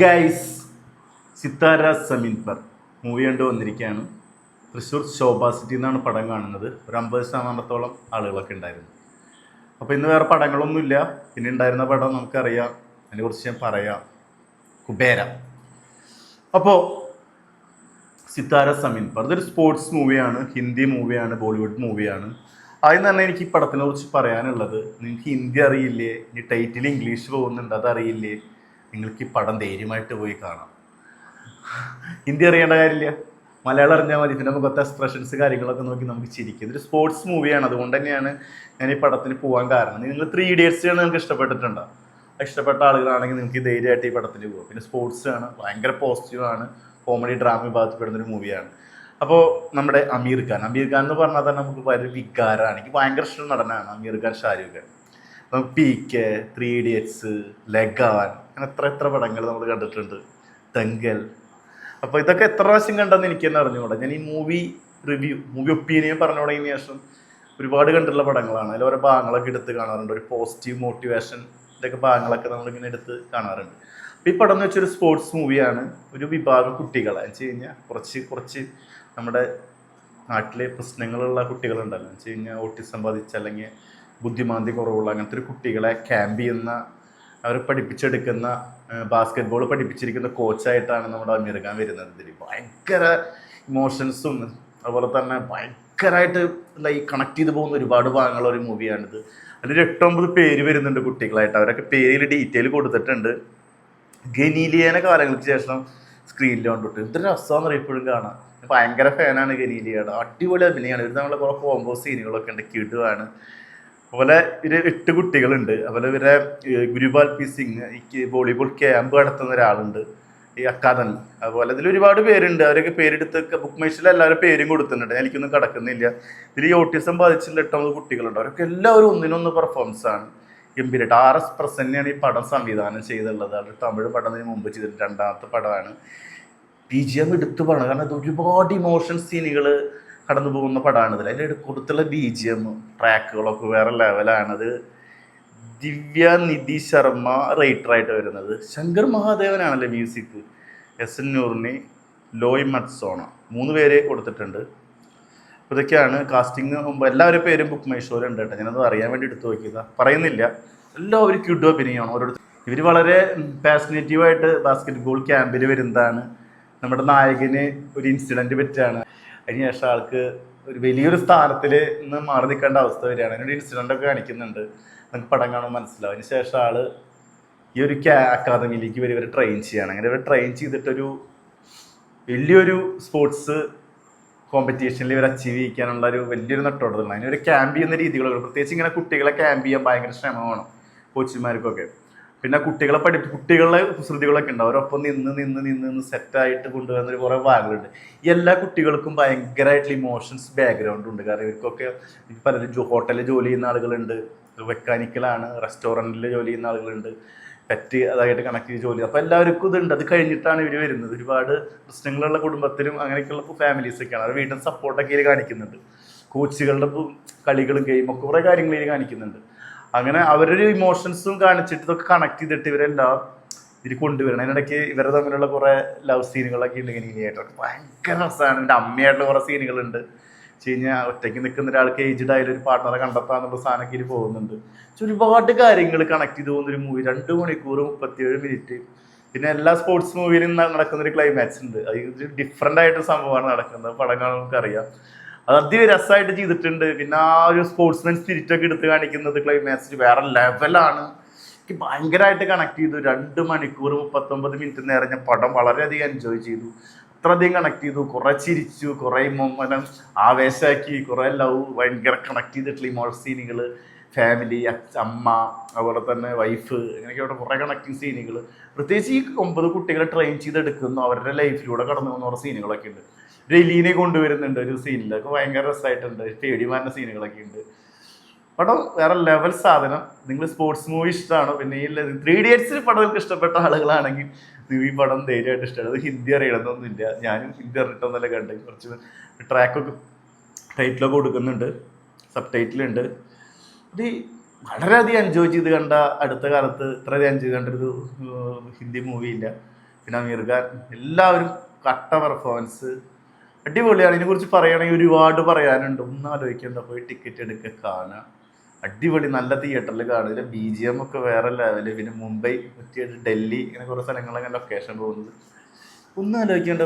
Guys, Sithara Sameen പർ movie കണ്ട് വന്നിരിക്കുകയാണ്. Thrissur Shobha city എന്നാണ് പടം കാണുന്നത്. ഒരു 50% ആളുകളൊക്കെ ഉണ്ടായിരുന്നു. അപ്പോൾ ഇന്ന് വേറെ പടങ്ങളൊന്നുമില്ല. പിന്നെ ഉണ്ടായിരുന്ന പടം നമുക്കറിയാം, അതിനെക്കുറിച്ച് ഞാൻ പറയാം. കുബേര. അപ്പോൾ സിത്താര സമീൻ പർ ഇതൊരു സ്പോർട്സ് മൂവിയാണ്, ഹിന്ദി മൂവിയാണ്, ബോളിവുഡ് മൂവിയാണ്. ആദ്യം തന്നെ എനിക്ക് ഈ പടത്തിനെ കുറിച്ച് പറയാനുള്ളത്, നിങ്ങൾക്ക് ഹിന്ദി അറിയില്ലേ, ഇനി ടൈറ്റിൽ ഇംഗ്ലീഷ് പോകുന്നുണ്ട്, അതറിയില്ലേ, നിങ്ങൾക്ക് ഈ പടം ധൈര്യമായിട്ട് പോയി കാണാം. ഹിന്ദി അറിയേണ്ട കാര്യമില്ല, മലയാളം അറിഞ്ഞാൽ മതി. പിന്നെ മുഖത്തെ എക്സ്പ്രഷൻസ് കാര്യങ്ങളൊക്കെ നോക്കി നമുക്ക് ചിരിക്കും. ഇതൊരു സ്പോർട്സ് മൂവിയാണ്, അതുകൊണ്ട് തന്നെയാണ് ഞാൻ ഈ പടത്തിന് പോകാൻ കാരണം. നിങ്ങൾ 3 Idiots നിങ്ങൾക്ക് ഇഷ്ടപ്പെട്ടിട്ടുണ്ടോ? ഇഷ്ടപ്പെട്ട ആളുകളാണെങ്കിൽ നിങ്ങൾക്ക് ധൈര്യമായിട്ട് ഈ പടത്തിന് പോകാം. പിന്നെ സ്പോർട്സ് ആണ്, ഭയങ്കര പോസിറ്റീവാണ്, കോമഡി ഡ്രാമ വിഭാഗത്തിൽപ്പെടുന്നൊരു മൂവിയാണ്. അപ്പോൾ നമ്മുടെ അമീർ ഖാൻ എന്ന് പറഞ്ഞാൽ തന്നെ നമുക്ക് വളരെ വികാരമാണ്. എനിക്ക് ഭയങ്കര ഇഷ്ടം നടനാണ് അമീർ ഖാൻ, ഷാരൂഖ് ഖാൻ. അപ്പം PK, 3 Idiots, ലഗാൻ, അങ്ങനെ എത്ര പടങ്ങൾ നമ്മൾ കണ്ടിട്ടുണ്ട്, ദംഗൽ. അപ്പോൾ ഇതൊക്കെ എത്ര പ്രാവശ്യം കണ്ടെന്ന് എനിക്ക് തന്നെ അറിഞ്ഞുകൂടാ. ഞാൻ ഈ മൂവി ഒപ്പീനിയൻ പറഞ്ഞു തുടങ്ങിയ ശേഷം ഒരുപാട് കണ്ടിട്ടുള്ള പടങ്ങളാണ്. അതിൽ ഓരോ ഭാഗങ്ങളൊക്കെ എടുത്ത് കാണാറുണ്ട്. ഒരു പോസിറ്റീവ് മോട്ടിവേഷൻ ഇതൊക്കെ ഭാഗങ്ങളൊക്കെ നമ്മളിങ്ങനെ എടുത്ത് കാണാറുണ്ട്. അപ്പോൾ ഈ പടം എന്ന് വെച്ചൊരു സ്പോർട്സ് മൂവിയാണ്. ഒരു വിഭാഗം കുട്ടികളെ എന്ന് വെച്ച് കഴിഞ്ഞാൽ കുറച്ച് നമ്മുടെ നാട്ടിലെ പ്രശ്നങ്ങളുള്ള കുട്ടികളുണ്ടല്ലോ, എന്ന് വെച്ച് കഴിഞ്ഞാൽ ഓട്ടിസം ബാധിച്ച അല്ലെങ്കിൽ ബുദ്ധിമാന്ദ്യ കുറവുള്ള അങ്ങനത്തെ ഒരു കുട്ടികളെ ക്യാമ്പ് ചെയ്യുന്ന, അവരെ പഠിപ്പിച്ചെടുക്കുന്ന, ബാസ്കറ്റ് ബോൾ പഠിപ്പിച്ചിരിക്കുന്ന കോച്ചായിട്ടാണ് നമ്മുടെ അമീർ ഖാൻ വരുന്നത്. ഇതിൽ ഭയങ്കര ഇമോഷൻസും അതുപോലെ തന്നെ ഭയങ്കരമായിട്ട് കണക്ട് ചെയ്ത് പോകുന്ന ഒരുപാട് ഭാഗങ്ങളുള്ള ഒരു മൂവിയാണിത്. അതിൽ 8-9 പേര് വരുന്നുണ്ട് കുട്ടികളായിട്ട്. അവരൊക്കെ പേരിൽ ഡീറ്റെയിൽ കൊടുത്തിട്ടുണ്ട്. ഗനീലിയനെ കാലങ്ങൾക്ക് ശേഷം സ്ക്രീനിൽ കണ്ടിട്ട് എന്തൊരു രസമാണെന്ന് പറയും, ഇപ്പോഴും കാണാം. ഭയങ്കര ഫാനാണ് ഗനീലിയയുടെ. അടിപൊളി അഭിനയമാണ്. ഇവർ നമ്മളെ കുറേ കോംബോ സീനുകളൊക്കെ ഉണ്ട്, കിടുവാണ്. അതുപോലെ ഒരു 8 കുട്ടികളുണ്ട്. അതുപോലെ ഇവരെ ഗുരുപാൽ പി സിംഗ്, ഈ വോളിബോൾ ക്യാമ്പ് നടത്തുന്ന ഒരാളുണ്ട്, ഈ അക്കാദമി. അതുപോലെ ഇതിൽ ഒരുപാട് പേരുണ്ട്. അവരൊക്കെ പേരെടുത്ത് ബുക്ക് മൈഷിൽ എല്ലാവരും പേരും കൊടുത്തിട്ടുണ്ട്. എനിക്കൊന്നും കിടക്കുന്നില്ല. ഇതിൽ ഈ ഓട്ടിസം ബാധിച്ചുള്ള 8 കുട്ടികളുണ്ട്. അവരൊക്കെ എല്ലാവരും ഒന്നിനൊന്ന് പെർഫോമൻസാണ്, ഗംഭീരമായിട്ട്. RS പ്രസന്നയാണ് ഈ പടം സംവിധാനം ചെയ്തുള്ളത്. അത് തമിഴ് പടം ഇതിന് മുമ്പ് ചെയ്തിട്ട് 2ാമത്തെ പടമാണ്. BGM എടുത്ത് പറയണം, കാരണം ഇത് ഒരുപാട് ഇമോഷൻ സീനുകൾ കടന്നു പോകുന്ന പടമാണ്. അതിൽ കൊടുത്തുള്ള BGM ട്രാക്കുകളൊക്കെ വേറെ ലെവലാണത്. ദിവ്യ നിധി ശർമ്മ റൈറ്ററായിട്ട് വരുന്നത്. ശങ്കർ മഹാദേവനാണല്ലേ മ്യൂസിക്. SN നൂറിനി, ലോയ് മത്സോണ 3 പേരെ കൊടുത്തിട്ടുണ്ട്. അപ്പോൾ ഇതൊക്കെയാണ് കാസ്റ്റിംഗ്. മുമ്പ് എല്ലാവരും പേരും ബുക്ക് മൈ ഷോയിലുണ്ട് കേട്ടോ. ഞാനത് അറിയാൻ വേണ്ടി എടുത്തു നോക്കിയതാണ്, പറയുന്നില്ല. എല്ലാവരും ക്യൂഡോ അഭിനയമാണ് ഓരോരുത്തർ. ഇവർ വളരെ പാഷനേറ്റീവായിട്ട് ബാസ്കറ്റ് ബോൾ ക്യാമ്പിൽ വരുന്നതാണ്. നമ്മുടെ നായകന് ഒരു ഇൻസിഡൻറ്റ് പറ്റുകയാണ്. അതിനുശേഷം ആൾക്ക് ഒരു വലിയൊരു സ്ഥാനത്തിൽ നിന്ന് മാറി നിൽക്കേണ്ട അവസ്ഥ വരികയാണ്. അതിനൊരു ഇൻസിഡൻ്റൊക്കെ കാണിക്കുന്നുണ്ട്, നമുക്ക് പടം കാണാൻ മനസ്സിലാവും. അതിനുശേഷം ആൾ ഈ ഒരു അക്കാദമിയിലേക്ക് ഇവർ ട്രെയിൻ ചെയ്യാണ്. അങ്ങനെ ഇവർ ട്രെയിൻ ചെയ്തിട്ടൊരു വലിയൊരു സ്പോർട്സ് കോമ്പറ്റീഷനിൽ ഇവർ അച്ചീവ് ചെയ്യിക്കാനുള്ള ഒരു വലിയൊരു നെട്ടോട്ടമാണ്. അതിനൊരു ക്യാമ്പ് ചെയ്യുന്ന രീതികളൊക്കെ, പ്രത്യേകിച്ച് ഇങ്ങനെ കുട്ടികളെ ക്യാമ്പ് ചെയ്യാൻ ഭയങ്കര ശ്രമമാണ് കോച്ചുമാർക്കൊക്കെ. പിന്നെ കുട്ടികളുടെ കുസൃതികളൊക്കെ ഉണ്ട്. അവരൊപ്പം നിന്ന് സെറ്റായിട്ട് കൊണ്ടുവരുന്ന കുറേ ഭാഗങ്ങളുണ്ട്. ഈ എല്ലാ കുട്ടികൾക്കും ഭയങ്കരമായിട്ടുള്ള ഇമോഷൻസ് ബാക്ക്ഗ്രൗണ്ട് ഉണ്ട്. കാരണം ഇവർക്കൊക്കെ പലരും ഹോട്ടലിൽ ജോലി ചെയ്യുന്ന ആളുകളുണ്ട്, മെക്കാനിക്കലാണ്, റെസ്റ്റോറൻറ്റിൽ ജോലി ചെയ്യുന്ന ആളുകളുണ്ട്, പെറ്റ് അതായിട്ട് കണക്ട് ചെയ്ത് ജോലി. അപ്പോൾ എല്ലാവർക്കും ഇതുണ്ട്. അത് കഴിഞ്ഞിട്ടാണ് ഇവർ വരുന്നത്. ഒരുപാട് പ്രശ്നങ്ങളുള്ള കുടുംബത്തിലും അങ്ങനെയൊക്കെയുള്ള ഫാമിലീസൊക്കെയാണ്. അവർ വീട്ടിൽ സപ്പോർട്ടൊക്കെ ഇതിൽ കാണിക്കുന്നുണ്ട്. കോച്ചുകളുടെ കളികളും ഗെയിമൊക്കെ കുറേ കാര്യങ്ങൾ ഇതിൽ കാണിക്കുന്നുണ്ട്. അങ്ങനെ അവരൊരു ഇമോഷൻസും കാണിച്ചിട്ട് ഇതൊക്കെ കണക്ട് ചെയ്തിട്ട് ഇവരെല്ലാം ഇതിൽ കൊണ്ടുവരണം. അതിനിടയ്ക്ക് ഇവരെ തമ്മിലുള്ള കുറേ ലവ് സീനുകളൊക്കെ ഉണ്ട്. ഇങ്ങനെയായിട്ടൊക്കെ ഭയങ്കര രസമാണ്. എൻ്റെ അമ്മയായിട്ടുള്ള കുറേ സീനുകളുണ്ട്. വെച്ച് കഴിഞ്ഞാൽ ഒറ്റയ്ക്ക് നിൽക്കുന്ന ഒരാൾക്ക് ഏജ്ഡ് ആയാലും ഒരു പാർട്ട്ണറെ കണ്ടെത്താന്നുള്ള സാധനമൊക്കെ ഇതിൽ പോകുന്നുണ്ട്. ഒരുപാട് കാര്യങ്ങൾ കണക്ട് ചെയ്ത് പോകുന്നൊരു മൂവി. 2 മണിക്കൂർ 37 മിനിറ്റ്. പിന്നെ എല്ലാ സ്പോർട്സ് മൂവിയിലും നടക്കുന്നൊരു ക്ലൈമാക്സ് ഉണ്ട്. അത് ഡിഫറെൻ്റ് ആയിട്ടൊരു സംഭവമാണ് നടക്കുന്നത്. പടം കാണാൻ നമുക്കറിയാം. അത് അധികം രസമായിട്ട് ചെയ്തിട്ടുണ്ട്. പിന്നെ ആ ഒരു സ്പോർട്സ്മാൻ സ്പിരിറ്റൊക്കെ എടുത്ത് കാണിക്കുന്നത് ക്ലൈമാക്സിൽ വേറെ ലെവലാണ്. എനിക്ക് ഭയങ്കരമായിട്ട് കണക്ട് ചെയ്തു. 2 മണിക്കൂർ 39 മിനിറ്റ് നിറഞ്ഞ പടം വളരെയധികം എൻജോയ് ചെയ്തു. അത്രയധികം കണക്ട് ചെയ്തു. കുറേ ചിരിച്ചു, കുറേ ആവേശമാക്കി, കുറേ ലവ്, ഭയങ്കര കണക്ട് ചെയ്തിട്ടുള്ള ഇമോഷണൽ സീനുകൾ, ഫാമിലി, അമ്മ, അതുപോലെ തന്നെ വൈഫ്, അങ്ങനെയൊക്കെ അവിടെ കുറേ കണക്റ്റിംഗ് സീനുകൾ. പ്രത്യേകിച്ച് ഈ 9 കുട്ടികളെ ട്രെയിൻ ചെയ്തെടുക്കുന്നു, അവരുടെ ലൈഫിലൂടെ കടന്നു പോകുന്ന കുറേ സീനുകളൊക്കെ ഉണ്ട്. എലീനെ കൊണ്ടുവരുന്നുണ്ട് ഒരു സീനിലൊക്കെ, ഭയങ്കര രസമായിട്ടുണ്ട്. പേടിമാരുന്ന സീനുകളൊക്കെ ഉണ്ട്. പടം വേറെ ലെവൽ സാധനം. നിങ്ങൾ സ്പോർട്സ് മൂവി ഇഷ്ടമാണോ, പിന്നെ ഈ 3 Idiots പടം നിങ്ങൾക്ക് ഇഷ്ടപ്പെട്ട ആളുകളാണെങ്കിൽ നിങ്ങൾ ഈ പടം ധൈര്യമായിട്ട് ഇഷ്ടമാണ്. അത് ഹിന്ദി അറിയണമെന്നൊന്നുമില്ല. ഞാനും ഹിന്ദി അറിഞ്ഞിട്ടൊന്നല്ല കണ്ടത്. കുറച്ച് ട്രാക്കൊക്കെ ടൈറ്റിലൊക്കെ കൊടുക്കുന്നുണ്ട്, സബ് ടൈറ്റിലുണ്ട്. ഇത് വളരെയധികം എൻജോയ് ചെയ്ത് കണ്ട, അടുത്ത കാലത്ത് ഇത്രയധികം എൻജോയ് കണ്ടൊരു ഹിന്ദി മൂവി ഇല്ല. പിന്നെ അമീർ ഖാൻ, എല്ലാവരും കട്ട പെർഫോമൻസ്, അടിപൊളിയാണ്. ഇതിനെക്കുറിച്ച് പറയുകയാണെങ്കിൽ ഒരുപാട് പറയാനുണ്ട്. ഒന്നും ആലോചിക്കേണ്ട, പോയി ടിക്കറ്റ് എടുക്കുക, കാണുക, അടിപൊളി. നല്ല തിയേറ്ററിൽ കാണുക. ഇതിലെ BGM ഒക്കെ വേറെ ലെവല്. പിന്നെ മുംബൈ, ഡൽഹി, ഇങ്ങനെ കുറേ സ്ഥലങ്ങളങ്ങനെ ലൊക്കേഷൻ പോകുന്നത്, ഒന്നും ആലോചിക്കേണ്ട.